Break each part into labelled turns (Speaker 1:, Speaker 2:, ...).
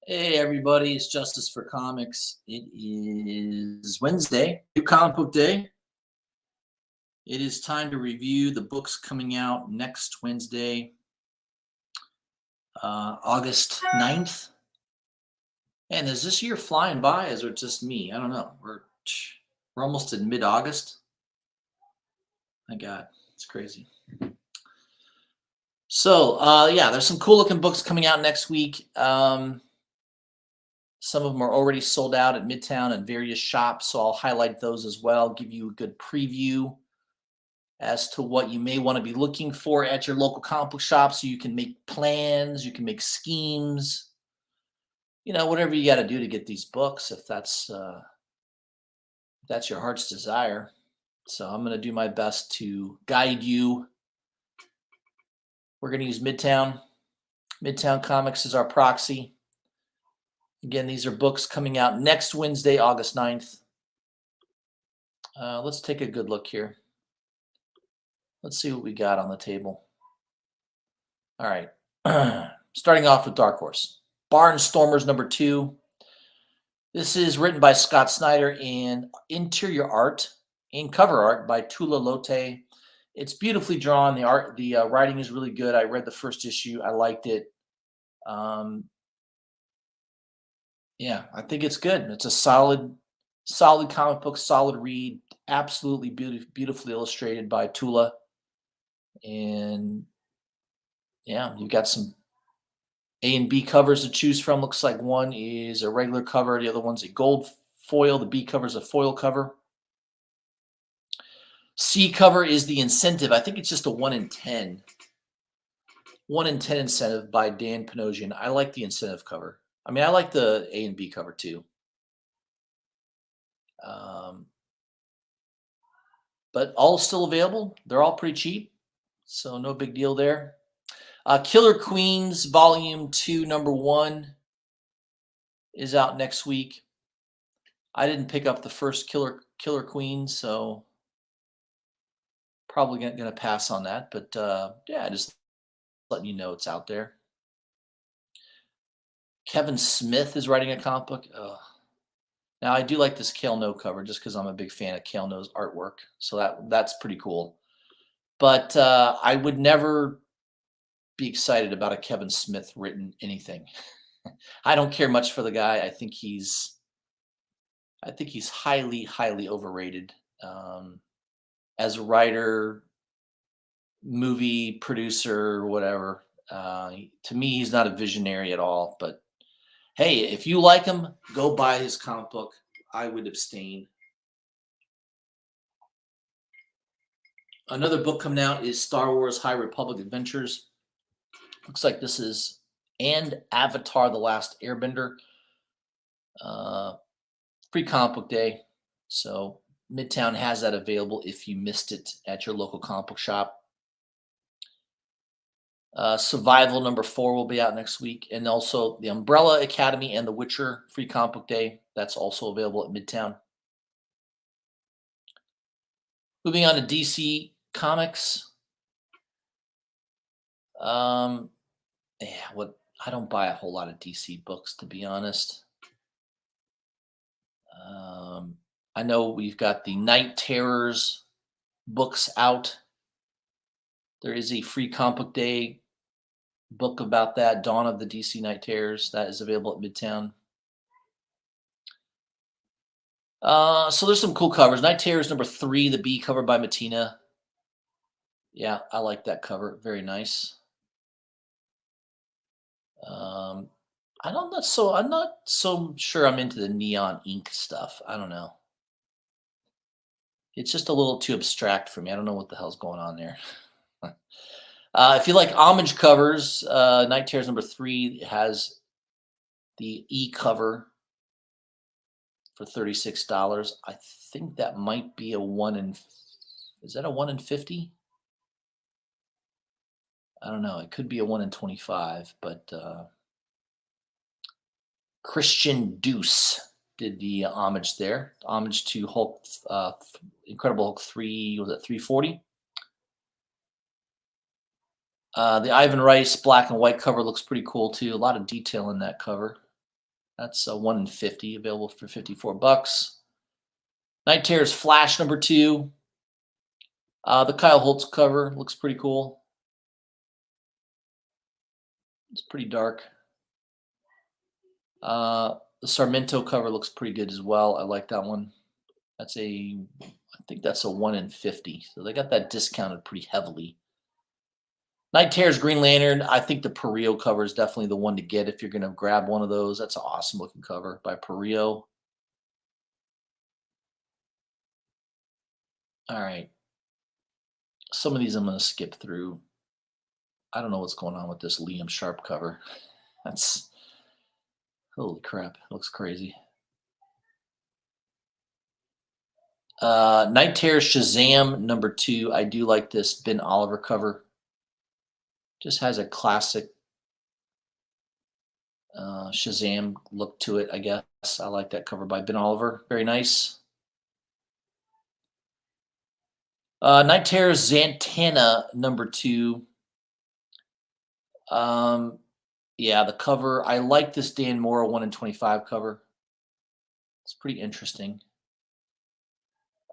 Speaker 1: Hey everybody, it's Justice for Comics. It is Wednesday, new comic book day. It is time to review the books coming out next Wednesday, August 9th. And is this year flying by? Is it just me? I don't know. We're almost in mid-August. My God, it's crazy. So yeah, there's some cool looking books coming out next week. Some of them are already sold out at Midtown and various shops, so I'll highlight those as well, give you a good preview as to what you may want to be looking for at your local comic book shop so you can make plans, you can make schemes, whatever you got to do to get these books if that's your heart's desire. So I'm going to do my best to guide you. We're going to use Midtown. Midtown Comics is our proxy. Again, these are books coming out next Wednesday, August 9th. Let's take a good look here. Let's see what we got on the table. All right. Starting off with Dark Horse. Barnstormers #2. This is written by Scott Snyder and interior art and cover art by Tula Lote. It's beautifully drawn. The writing is really good. I read the first issue. I liked it. Yeah, I think it's good. It's a solid comic book, solid read. Absolutely beautifully illustrated by Tula. And yeah, you've got some A and B covers to choose from. Looks like one is a regular cover, the other one's a gold foil. The B cover is a foil cover. C cover is the incentive. I think it's just a 1 in 10. 1 in 10 incentive by Dan Panosian. I like the incentive cover. I mean, I like the A and B cover too. But all still available. They're all pretty cheap, so no big deal there. Killer Queens Volume 2, #1 is out next week. I didn't pick up the first Killer Queens, so probably going to pass on that. But yeah, just letting you know it's out there. Kevin Smith is writing a comic book. Now I do like this Cale No cover just because I'm a big fan of Cale No's artwork, so that's pretty cool. But I would never be excited about a Kevin Smith written anything. I don't care much for the guy. I think he's highly overrated as a writer, movie producer, whatever. To me, he's not a visionary at all. But hey, if you like him, go buy his comic book. I would abstain. Another book coming out is Star Wars High Republic Adventures. Looks like this is and Avatar: The Last Airbender. Free comic book day. So Midtown has that available if you missed it at your local comic book shop. Survival #4 will be out next week. And also The Umbrella Academy and The Witcher free comic book day. That's also available at Midtown. Moving on to DC Comics. Yeah, I don't buy a whole lot of DC books, to be honest. I know we've got the Night Terrors books out. There is a free comic book day book about that, Dawn of the DC Night Terrors, that is available at Midtown. So there's some cool covers. Night Terrors #3, the B cover by Matina. Yeah, I like that cover. Very nice. I'm not so sure I'm into the neon ink stuff. I don't know. It's just a little too abstract for me. I don't know what the hell's going on there. If you like homage covers, Night Terrors #3 has the E cover for $36. I think that might be a 1 in. Is that a 1 in 50? I don't know. It could be a 1 in 25, but Christian Deuce did the homage there. Homage to Hulk, Incredible Hulk 3, was it 340? The Ivan Rice black and white cover looks pretty cool too. A lot of detail in that cover. That's a 1 in 50, available for $54. Night Terrors Flash number 2. The Kyle Holtz cover looks pretty cool. It's pretty dark. The Sarmiento cover looks pretty good as well. I like that one. I think that's a 1 in 50. So they got that discounted pretty heavily. Night Terrors Green Lantern. I think the Perillo cover is definitely the one to get if you're going to grab one of those. That's an awesome looking cover by Perillo. All right. Some of these I'm going to skip through. I don't know what's going on with this Liam Sharp cover. That's holy crap. It looks crazy. Night Terror Shazam number 2. I do like this Ben Oliver cover. Just has a classic Shazam look to it, I guess. I like that cover by Ben Oliver. Very nice. Night Terror Zatanna number 2. Yeah, the cover. I like this Dan Mora 1 in 25 cover. It's pretty interesting.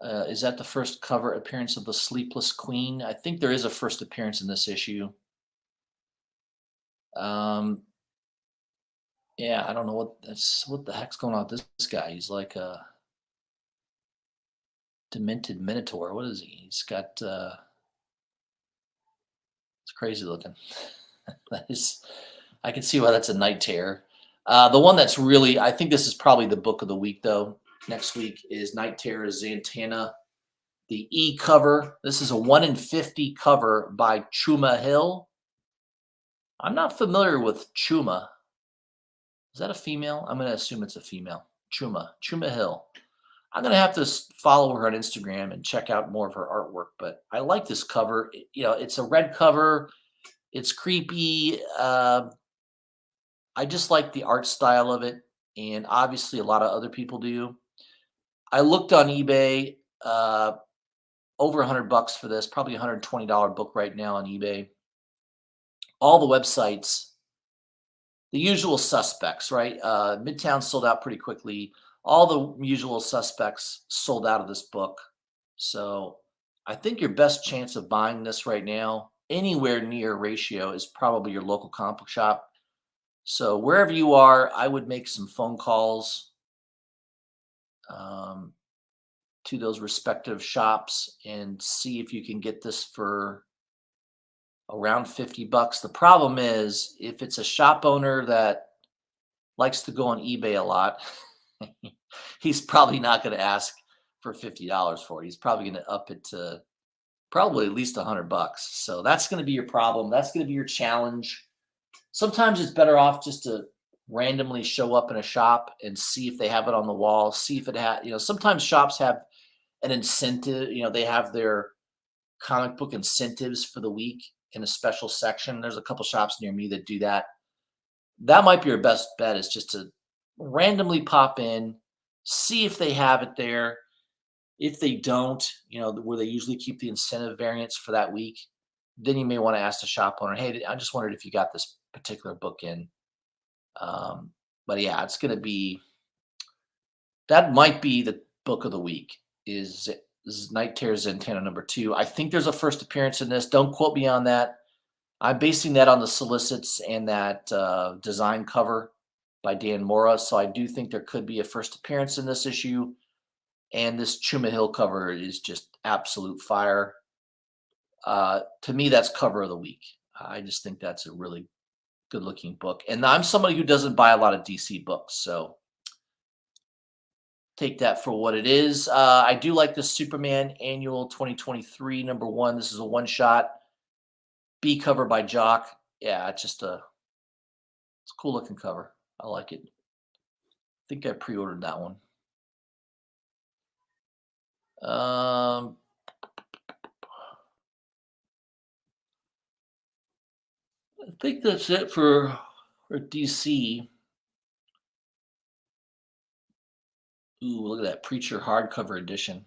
Speaker 1: Is that the first cover appearance of the Sleepless Queen? I think there is a first appearance in this issue. Yeah, I don't know what the heck's going on with this guy. He's like a demented minotaur. What is he? He's got it's crazy looking. That is, I can see why that's a Night Terror. The one that's really, I think this is probably the book of the week though. Next week is Night Terror Zatanna, the E cover. This is a 1 in 50 cover by Chuma Hill. I'm not familiar with Chuma. Is that a female? I'm going to assume it's a female. Chuma Hill. I'm going to have to follow her on Instagram and check out more of her artwork, but I like this cover. You know, it's a red cover. It's creepy. I just like the art style of it, and obviously a lot of other people do. I looked on eBay, over $100 for this, probably $120 book right now on eBay. All the websites, the usual suspects, right? Midtown sold out pretty quickly. All the usual suspects sold out of this book. So I think your best chance of buying this right now, anywhere near ratio, is probably your local comic book shop. So wherever you are, I would make some phone calls to those respective shops and see if you can get this for around $50. The problem is if it's a shop owner that likes to go on eBay a lot, he's probably not going to ask for $50 for it. He's probably going to up it to probably at least $100. So that's going to be your problem. That's going to be your challenge. Sometimes it's better off just to randomly show up in a shop and see if they have it on the wall, see if it has, sometimes shops have an incentive, they have their comic book incentives for the week in a special section. There's a couple shops near me that do that. That might be your best bet, is just to randomly pop in, see if they have it there. If they don't, where they usually keep the incentive variants for that week, then you may want to ask the shop owner, hey, I just wondered if you got this particular book in. But yeah, it's going to be, that might be the book of the week is Night Terror Zatanna number 2. I think there's a first appearance in this. Don't quote me on that. I'm basing that on the solicits and that design cover by Dan Mora. So I do think there could be a first appearance in this issue. And this Chuma Hill cover is just absolute fire. To me, that's cover of the week. I just think that's a really good looking book. And I'm somebody who doesn't buy a lot of DC books. So take that for what it is. I do like the Superman Annual 2023 number 1. This is a one-shot B cover by Jock. Yeah, it's a cool looking cover. I like it. I think I pre-ordered that one. I think that's it for DC. Ooh, look at that Preacher hardcover edition.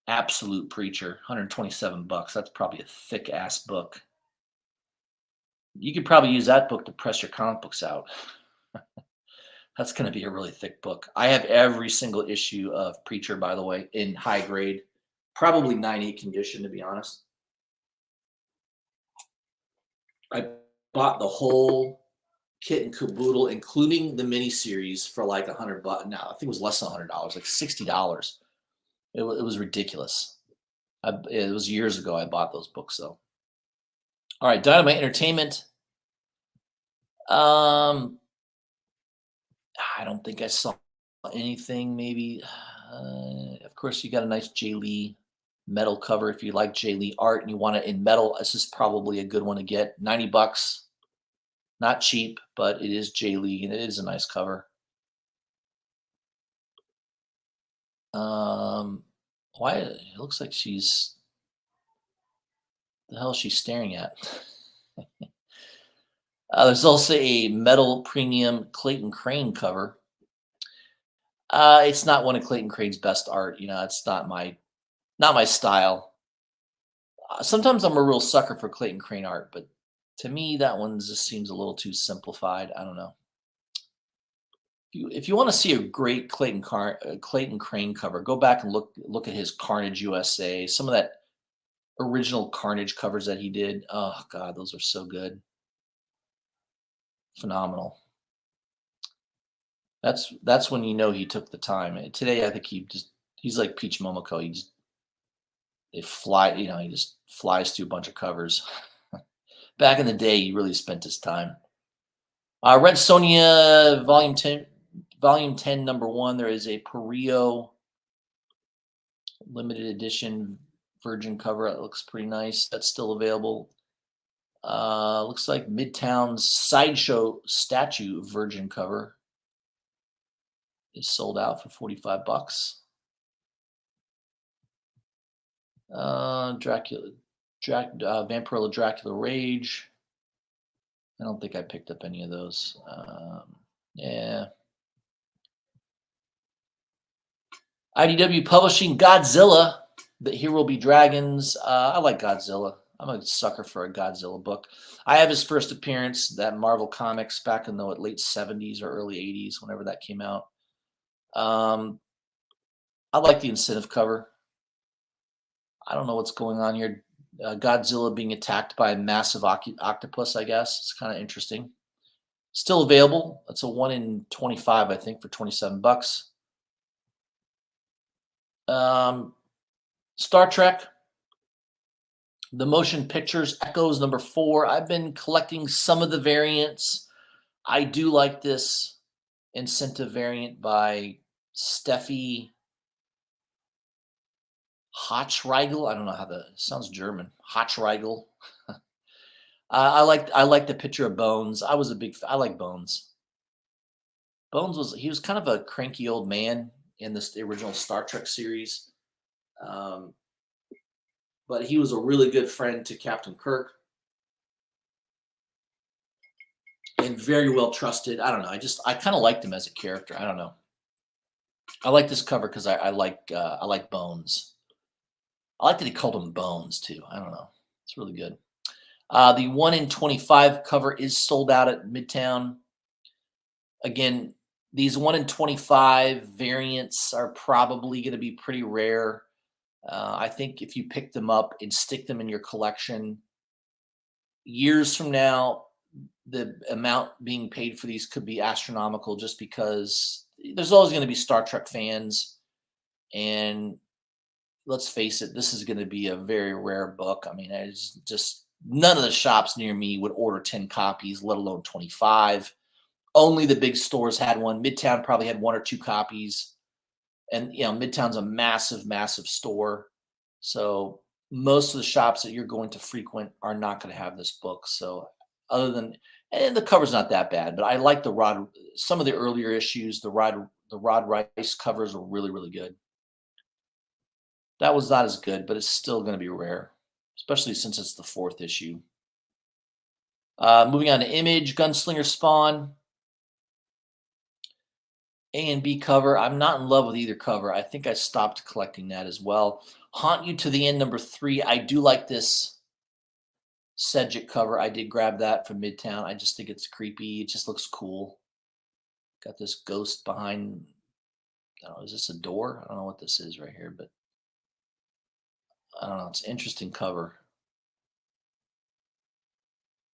Speaker 1: Absolute Preacher, $127. That's probably a thick ass book. You could probably use that book to press your comic books out. That's going to be a really thick book. I have every single issue of Preacher, by the way, in high grade, probably 98 condition, to be honest. I bought the whole kit and caboodle, including the miniseries, for like $100. No, I think it was less than $100, like $60. It was ridiculous. It was years ago I bought those books, though. All right, Dynamite Entertainment. I don't think I saw anything. Maybe, of course, you got a nice Jay Lee metal cover. If you like Jay Lee art and you want it in metal, this is probably a good one to get. $90, not cheap, but it is Jay Lee and it is a nice cover. Why it looks like she's the hell is she staring at? There's also a metal premium Clayton Crane cover. It's not one of Clayton Crane's best art. It's not my style. Sometimes I'm a real sucker for Clayton Crane art, but to me, that one just seems a little too simplified. I don't know. If you want to see a great Clayton Crane cover, go back and look at his Carnage USA. Some of that original Carnage covers that he did. Oh God, those are so good. Phenomenal. That's when you know he took the time. And today, I think he's like Peach Momoko. He just flies through a bunch of covers. Back in the day, he really spent his time. Red Sonja Volume 10, number 1. There is a Perio limited edition virgin cover. It looks pretty nice. That's still available. Looks like Midtown's Sideshow statue virgin cover is sold out for $45. Vampirella Dracula Rage. I don't think I picked up any of those. Yeah. IDW Publishing Godzilla, Here Will Be Dragons. I like Godzilla. I'm a sucker for a Godzilla book. I have his first appearance, that Marvel Comics, back in the late 70s or early 80s, whenever that came out. I like the incentive cover. I don't know what's going on here. Godzilla being attacked by a massive octopus, I guess. It's kind of interesting. Still available. It's a 1 in 25, I think, for $27. Star Trek, The Motion Pictures Echoes number 4. I've been collecting some of the variants. I do like this incentive variant by Steffi Hochreigel. I don't know how sounds German. Hochreigel. I like the picture of Bones. I like Bones. Bones he was kind of a cranky old man in the original Star Trek series. But he was a really good friend to Captain Kirk and very well trusted. I don't know. I kind of liked him as a character. I don't know. I like this cover because I like Bones. I like that he called him Bones too. I don't know. It's really good. The 1 in 25 cover is sold out at Midtown. Again, these 1 in 25 variants are probably going to be pretty rare. I think if you pick them up and stick them in your collection, years from now, the amount being paid for these could be astronomical, just because there's always going to be Star Trek fans. And let's face it, this is going to be a very rare book. I mean, it's just none of the shops near me would order 10 copies, let alone 25. Only the big stores had one. Midtown probably had 1 or 2 copies. And, Midtown's a massive, massive store. So most of the shops that you're going to frequent are not going to have this book. So and the cover's not that bad, but I like some of the earlier issues, the Rod Rice covers were really, really good. That was not as good, but it's still going to be rare, especially since it's the 4th issue. Moving on to Image, Gunslinger Spawn. A and B cover. I'm not in love with either cover. I think I stopped collecting that as well. Haunt You to the End number 3. I do like this Cedric cover. I did grab that from Midtown. I just think it's creepy. It just looks cool. Got this ghost behind. I don't know, is this a door? I don't know what this is right here, but I don't know. It's an interesting cover.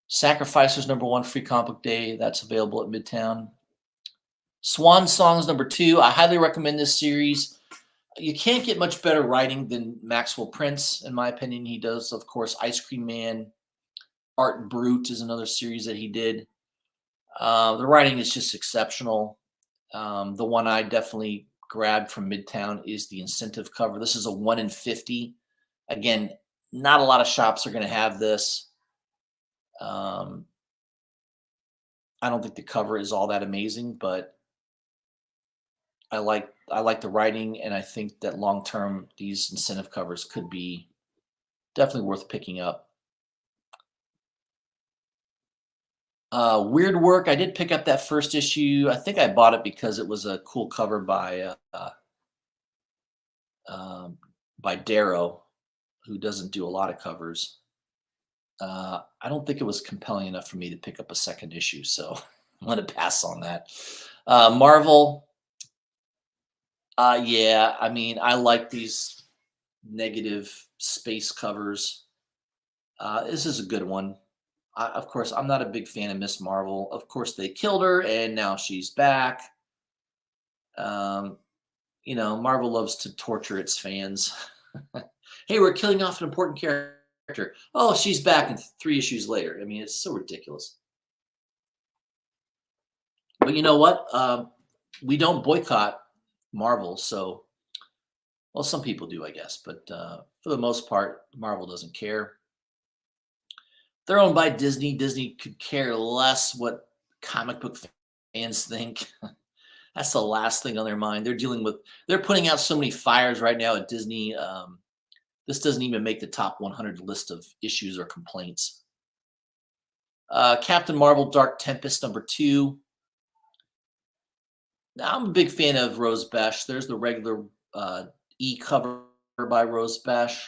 Speaker 1: Sacrificers #1 free comic book day. That's available at Midtown. Swan Songs #2. I highly recommend this series. You can't get much better writing than Maxwell Prince, in my opinion. He does, of course, Ice Cream Man. Art Brut is another series that he did. The writing is just exceptional. The one I definitely grabbed from Midtown is the incentive cover. This is a 1 in 50. Again, not a lot of shops are going to have this. I don't think the cover is all that amazing, but I like the writing, and I think that long term these incentive covers could be definitely worth picking up. Weird Work. I did pick up that first issue. I think I bought it because it was a cool cover by Darrow, who doesn't do a lot of covers. I don't think it was compelling enough for me to pick up a second issue, so I'm going to pass on that. Marvel. Yeah, I mean, I like these negative space covers. This is a good one. Of course, I'm not a big fan of Miss Marvel. Of course, they killed her, and now she's back. Marvel loves to torture its fans. Hey, we're killing off an important character. Oh, she's back, and 3 issues later. I mean, it's so ridiculous. But you know what? We don't boycott Marvel, so, well, some people do, I guess, but for the most part, Marvel doesn't care. They're owned by Disney. Disney could care less what comic book fans think. That's the last thing on their mind. They're putting out so many fires right now at Disney. This doesn't even make the top 100 list of issues or complaints. Captain Marvel Dark Tempest #2. Now, I'm a big fan of Rose Besch. There's the regular E cover by Rose Besch.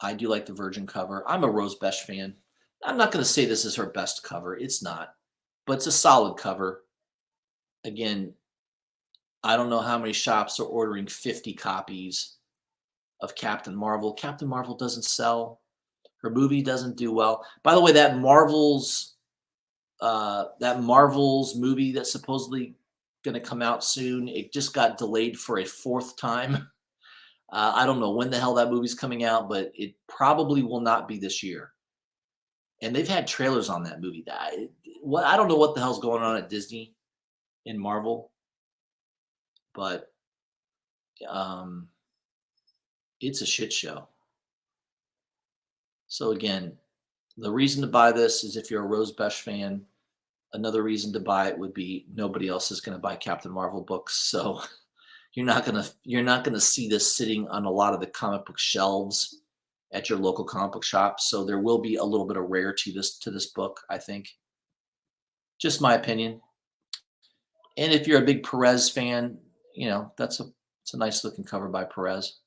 Speaker 1: I do like the Virgin cover. I'm a Rose Besch fan. I'm not going to say this is her best cover. It's not. But it's a solid cover. Again, I don't know how many shops are ordering 50 copies of Captain Marvel. Captain Marvel doesn't sell. Her movie doesn't do well. By the way, that Marvel's movie that's supposedly going to come out soon, it just got delayed for a 4th time. I don't know when the hell that movie's coming out, but it probably will not be this year. And they've had trailers on that movie. I don't know what the hell's going on at Disney and Marvel, but it's a shit show. So again, the reason to buy this is if you're a Rose Besch fan. Another reason to buy it would be nobody else is going to buy Captain Marvel books, so you're not gonna see this sitting on a lot of the comic book shelves at your local comic book shop. So there will be a little bit of rarity to this book, I think. Just my opinion. And if you're a big Perez fan, it's a nice looking cover by Perez.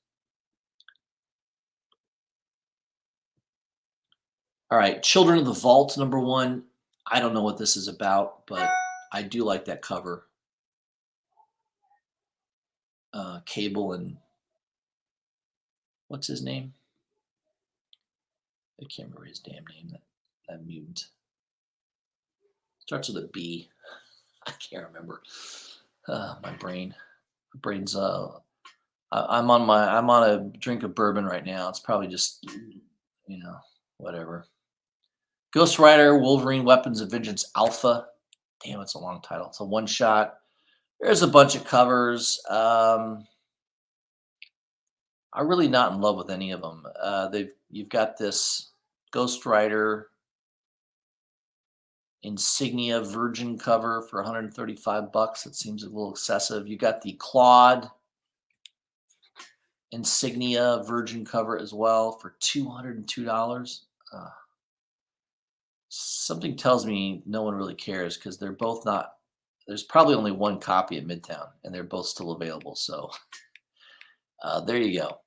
Speaker 1: All right, Children of the Vault #1. I don't know what this is about, but I do like that cover. Cable and what's his name? I can't remember his damn name. That mutant starts with a B. I can't remember. My brain's. I'm on a drink of bourbon right now. It's probably just whatever. Ghost Rider, Wolverine, Weapons of Vengeance Alpha. Damn, it's a long title. It's a one shot. There's a bunch of covers. I'm really not in love with any of them. You've got this Ghost Rider Insignia Virgin cover for $135. That seems a little excessive. You got the Claude Insignia Virgin cover as well for $202. Something tells me no one really cares because they're both not. There's probably only one copy at Midtown, and they're both still available. So there you go.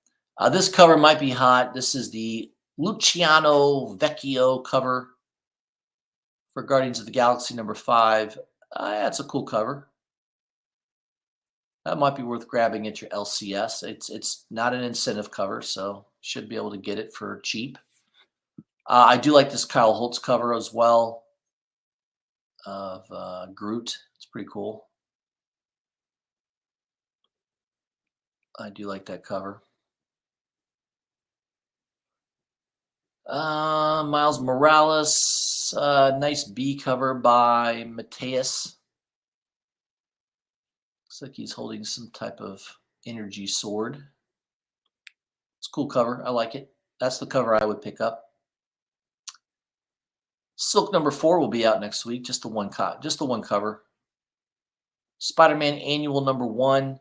Speaker 1: This cover might be hot. This is the Luciano Vecchio cover for Guardians of the Galaxy number 5. That's a cool cover. That might be worth grabbing at your LCS. It's not an incentive cover, so should be able to get it for cheap. I do like this Kyle Holtz cover as well of Groot. It's pretty cool. I do like that cover. Miles Morales, nice B cover by Mateus. Looks like he's holding some type of energy sword. It's a cool cover. I like it. That's the cover I would pick up. Silk number 4 will be out next week. Just the one cover. Spider-Man Annual number 1.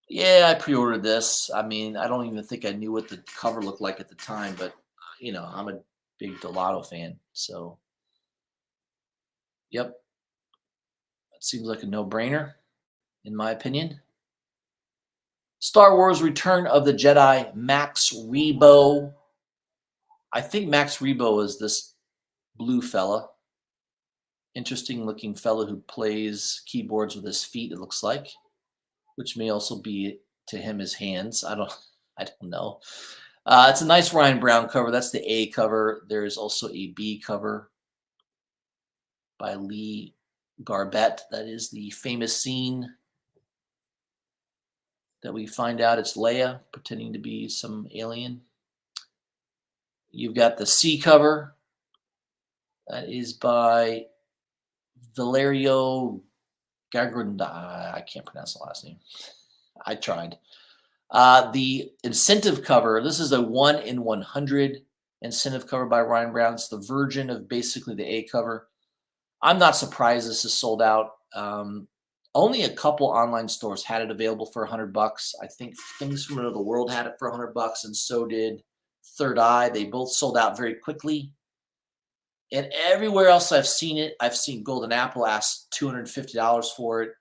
Speaker 1: Yeah, I pre-ordered this. I mean, I don't even think I knew what the cover looked like at the time, but you know, I'm a big Delato fan, so yep. That seems like a no-brainer, in my opinion. Star Wars Return of the Jedi, Max Rebo. I think Max Rebo is this blue fella. Interesting looking fella who plays keyboards with his feet, it looks like, which may also be to him his hands. I don't know. It's a nice Ryan Brown cover. That's the A cover. There's also a B cover by Lee Garbett. That is the famous scene that we find out it's Leia pretending to be some alien. You've got the C cover. That is by Valerio Gargunda. I can't pronounce the last name. I tried. The incentive cover, this is a 1 in 100 incentive cover by Ryan Brown. It's the version of basically the A cover. I'm not surprised this is sold out. Only a couple online stores had it available for $100. I think Things from Another World had it for $100, and so did Third Eye. They both sold out very quickly. And everywhere else I've seen it, I've seen Golden Apple ask $250 for it.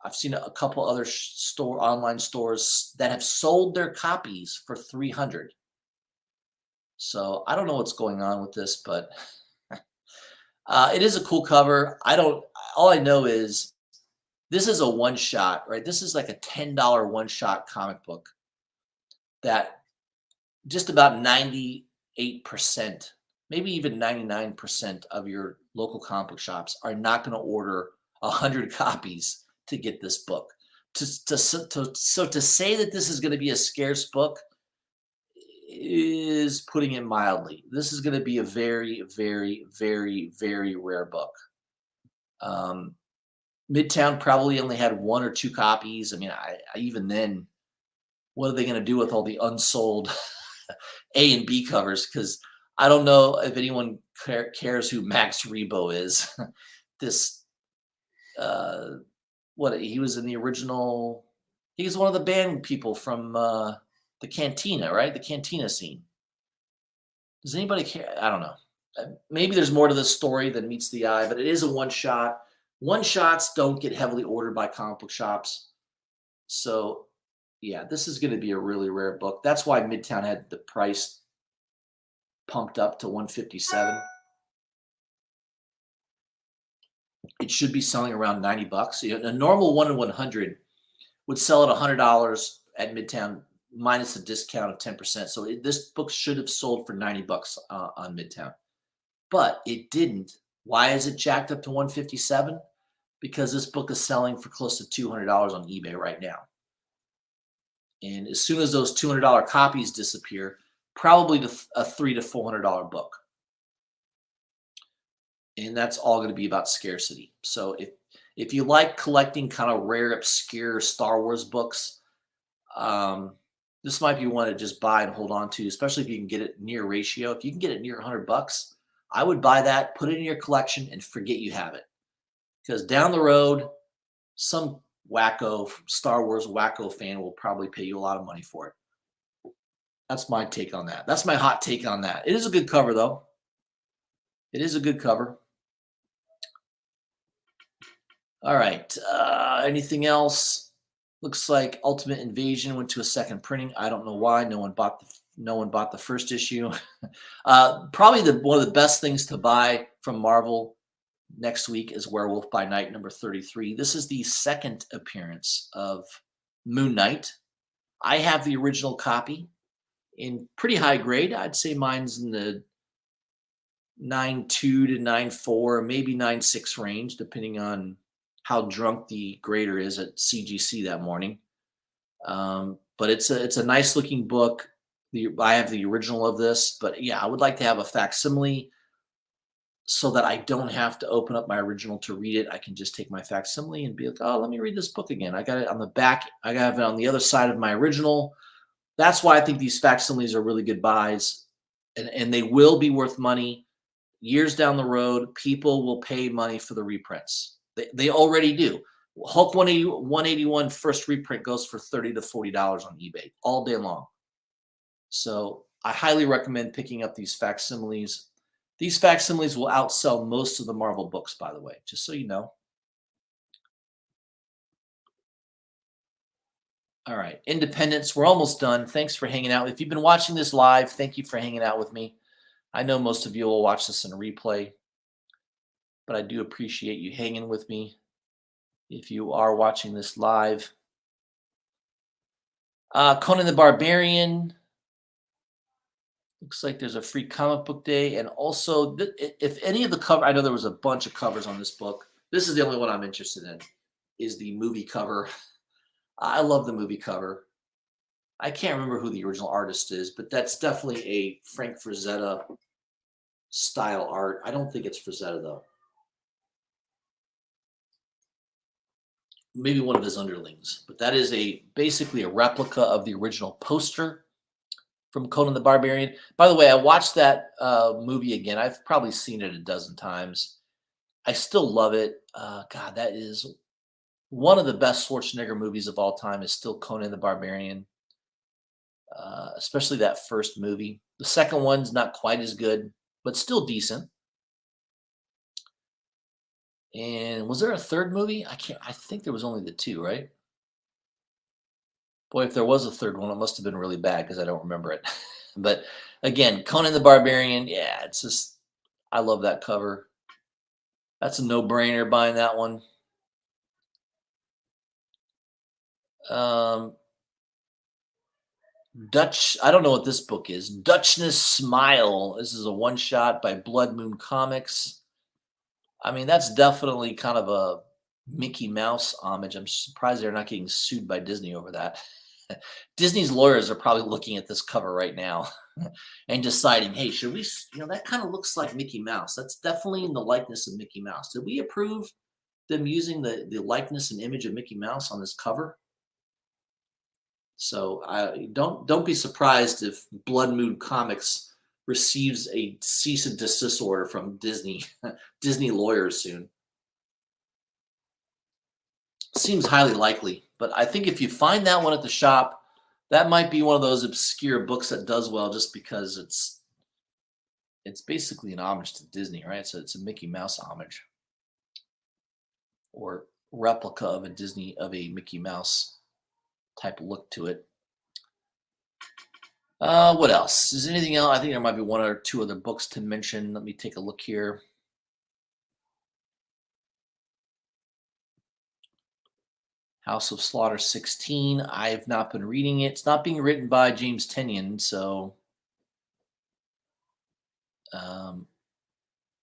Speaker 1: I've seen a couple other online stores that have sold their copies for $300. So I don't know what's going on with this, but it is a cool cover. All I know is this is a one-shot, right? This is like a $10 one-shot comic book that just about 98%, maybe even 99% of your local comic book shops are not going to order 100 copies to get this book. So to say that this is going to be a scarce book is putting it mildly. This is going to be a very, very, very, very rare book. Midtown probably only had 1 or 2 copies. I mean, I even then, what are they going to do with all the unsold A and B covers? Because I don't know if anyone cares who Max Rebo is. This, he was in the original. He was one of the band people from the Cantina, right? The Cantina scene. Does anybody care? I don't know. Maybe there's more to this story than meets the eye, but it is a one-shot. One-shots don't get heavily ordered by comic book shops. So, yeah, this is going to be a really rare book. That's why Midtown had the price pumped up to $157. It should be selling around $90. A normal 1 in 100 would sell at $100 at Midtown minus a discount of 10%. So this book should have sold for $90 on Midtown, but it didn't. Why is it jacked up to $157? Because this book is selling for close to $200 on eBay right now. And as soon as those $200 copies disappear, probably a $300 to $400 book. And that's all going to be about scarcity. So if you like collecting kind of rare, obscure Star Wars books, this might be one to just buy and hold on to, especially if you can get it near ratio. If you can get it near $100, I would buy that, put it in your collection, and forget you have it. Because down the road, some wacko Star Wars wacko fan will probably pay you a lot of money for it. That's my take on that. That's my hot take on that. It is a good cover, though. It is a good cover. All right. Anything else? Looks like Ultimate Invasion went to a second printing. I don't know why. No one bought no one bought the first issue. Probably one of the best things to buy from Marvel next week is Werewolf by Night number 33. This is the second appearance of Moon Knight. I have the original copy in pretty high grade. I'd say mine's in the 9.2 to 9.4, maybe 9.6 range, depending on how drunk the grader is at CGC that morning. But it's a nice looking book. I have the original of this, but yeah, I would like to have a facsimile so that I don't have to open up my original to read it. I can just take my facsimile and be like, oh, let me read this book again. I got it on the back. I have it on the other side of my original. That's why I think these facsimiles are really good buys, and they will be worth money. Years down the road, people will pay money for the reprints. They already do. Hulk 181 first reprint goes for $30 to $40 on eBay all day long. So I highly recommend picking up these facsimiles. These facsimiles will outsell most of the Marvel books, by the way, just so you know. All right, Independence, we're almost done. Thanks for hanging out. If you've been watching this live, thank you for hanging out with me. I know most of you will watch this in a replay, but I do appreciate you hanging with me if you are watching this live. Conan the Barbarian. Looks like there's a free comic book day. And also, if any of the cover, I know there was a bunch of covers on this book. This is the only one I'm interested in, is the movie cover. I love the movie cover. I can't remember who the original artist is, but that's definitely a Frank Frazetta style art. I don't think it's Frazetta, though. Maybe one of his underlings. But that is basically a replica of the original poster from Conan the Barbarian. By the way, I watched that movie again. I've probably seen it a dozen times. I still love it. God, that is one of the best Schwarzenegger movies of all time, is still Conan the Barbarian, especially that first movie. The second one's not quite as good, but still decent. And was there a third movie? I think there was only the two, right? Boy, if there was a third one, it must have been really bad because I don't remember it. But again, Conan the Barbarian, yeah, it's just, I love that cover. That's a no-brainer buying that one. Dutch, I don't know what this book is. Dutchness Smile. This is a one-shot by Blood Moon Comics. I mean, that's definitely kind of a Mickey Mouse homage. I'm surprised they're not getting sued by Disney over that. Disney's lawyers are probably looking at this cover right now and deciding, hey, should we, that kind of looks like Mickey Mouse. That's definitely in the likeness of Mickey Mouse. Did we approve them using the likeness and image of Mickey Mouse on this cover? So don't be surprised if Blood Moon Comics receives a cease and desist order from Disney lawyers soon. Seems highly likely, but I think if you find that one at the shop, that might be one of those obscure books that does well just because it's basically an homage to Disney, right? So it's a Mickey Mouse homage or replica of a Mickey Mouse type look to it. What else? Is there anything else? I think there might be one or two other books to mention. Let me take a look here. House of Slaughter 16. I've not been reading it. It's not being written by James Tynion, so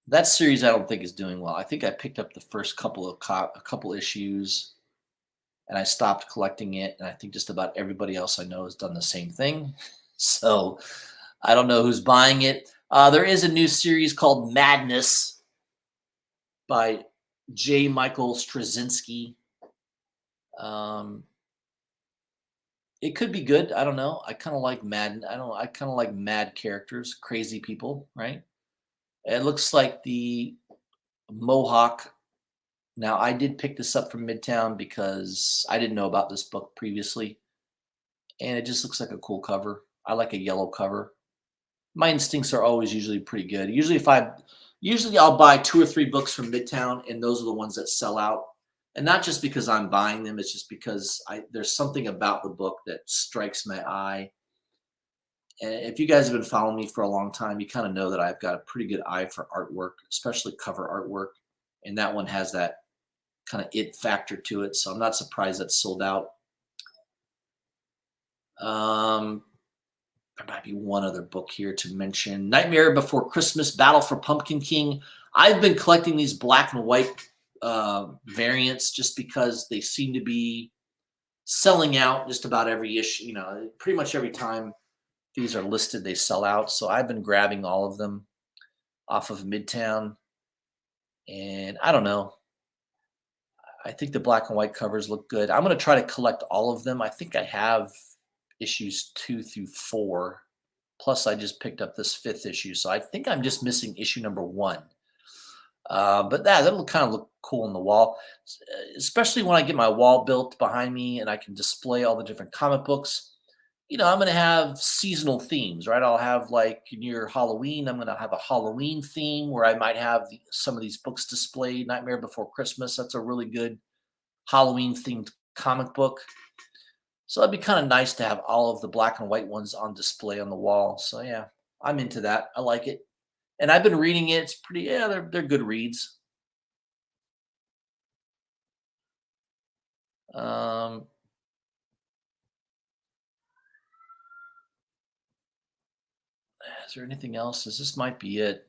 Speaker 1: that series I don't think is doing well. I think I picked up the first couple issues, and I stopped collecting it. And I think just about everybody else I know has done the same thing. So I don't know who's buying it. There is a new series called Madness by J. Michael Straczynski. It could be good. I don't know. I kind of like I kind of like mad characters, crazy people, right? It looks like the Mohawk. Now, I did pick this up from Midtown because I didn't know about this book previously, and it just looks like a cool cover. I like a yellow cover. My instincts are always usually pretty good. Usually I'll buy 2 or 3 books from Midtown, and those are the ones that sell out. And not just because I'm buying them, it's just because there's something about the book that strikes my eye. And if you guys have been following me for a long time, you kind of know that I've got a pretty good eye for artwork, especially cover artwork. And that one has that kind of it factor to it. So I'm not surprised that's sold out. There might be one other book here to mention. Nightmare Before Christmas, Battle for Pumpkin King. I've been collecting these black and white variants just because they seem to be selling out just about every issue. You know, pretty much every time these are listed, they sell out. So I've been grabbing all of them off of Midtown. And I don't know. I think the black and white covers look good. I'm going to try to collect all of them. I think I have issues 2 through 4. Plus, I just picked up this 5th issue. So I think I'm just missing issue number 1. But that'll kind of look cool on the wall, especially when I get my wall built behind me and I can display all the different comic books. You know, I'm going to have seasonal themes, right? I'll have, like, near Halloween, I'm going to have a Halloween theme where I might have some of these books displayed. Nightmare Before Christmas, that's a really good Halloween themed comic book. So it'd be kind of nice to have all of the black and white ones on display on the wall. So yeah, I'm into that. I like it. And I've been reading it. It's pretty, yeah, they're good reads. Is there anything else? This might be it.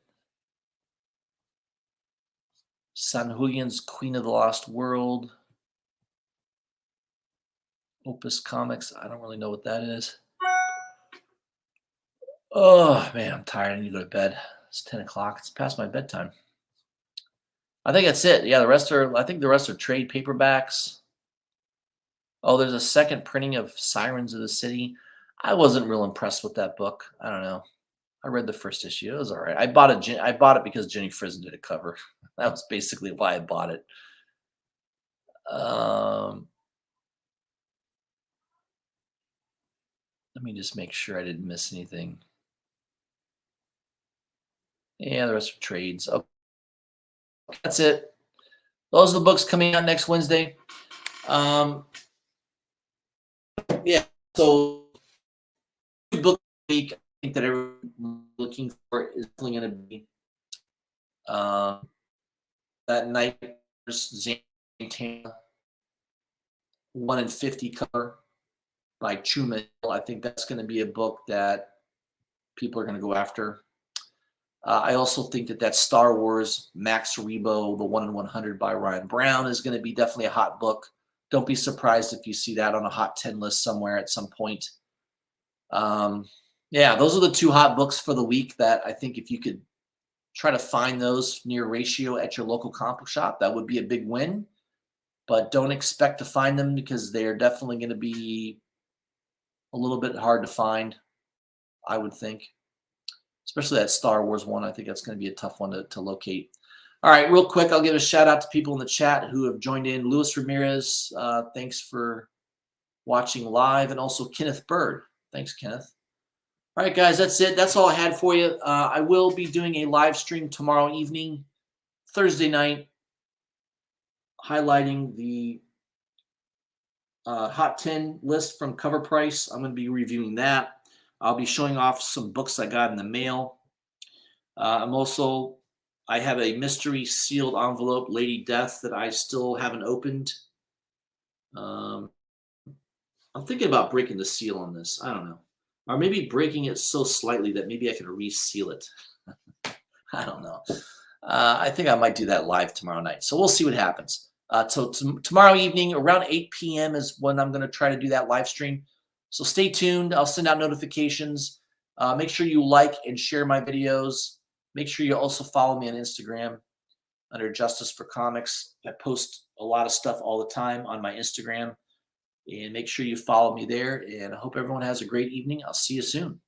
Speaker 1: San Julian's Queen of the Lost World. Opus Comics. I don't really know what that is. Oh man, I'm tired. I need to go to bed. It's 10 o'clock. It's past my bedtime. I think that's it. Yeah, I think the rest are trade paperbacks. Oh, there's a second printing of Sirens of the City. I wasn't real impressed with that book. I don't know. I read the first issue. It was all right. I bought it because Jenny Frison did a cover. That was basically why I bought it. Let me just make sure I didn't miss anything. Yeah, the rest are trades. Okay. That's it. Those are the books coming out next Wednesday. Yeah, so book week, I think that everyone's looking for is definitely going to be that night. Zantana 1 in 50 cover by Truman. I think that's going to be a book that people are going to go after. I also think that Star Wars Max Rebo, the 1 in 100 by Ryan Brown, is going to be definitely a hot book. Don't be surprised if you see that on a hot 10 list somewhere at some point. Yeah, those are the 2 hot books for the week that I think if you could try to find those near ratio at your local comic book shop, that would be a big win. But don't expect to find them because they're definitely going to be a little bit hard to find, I would think. Especially that Star Wars one. I think that's going to be a tough one to locate. All right, real quick, I'll give a shout out to people in the chat who have joined in. Luis Ramirez, thanks for watching live. And also Kenneth Bird. Thanks, Kenneth. All right, guys, that's it. That's all I had for you. I will be doing a live stream tomorrow evening, Thursday night, highlighting the Hot 10 list from Cover Price. I'm going to be reviewing that. I'll be showing off some books I got in the mail. I have a mystery sealed envelope, Lady Death, that I still haven't opened. I'm thinking about breaking the seal on this. I don't know. Or maybe breaking it so slightly that maybe I can reseal it. I don't know. I think I might do that live tomorrow night. So we'll see what happens. So tomorrow evening around 8 p.m. is when I'm going to try to do that live stream. So stay tuned. I'll send out notifications. Make sure you like and share my videos. Make sure you also follow me on Instagram under Justice for Comics. I post a lot of stuff all the time on my Instagram. And make sure you follow me there. And I hope everyone has a great evening. I'll see you soon.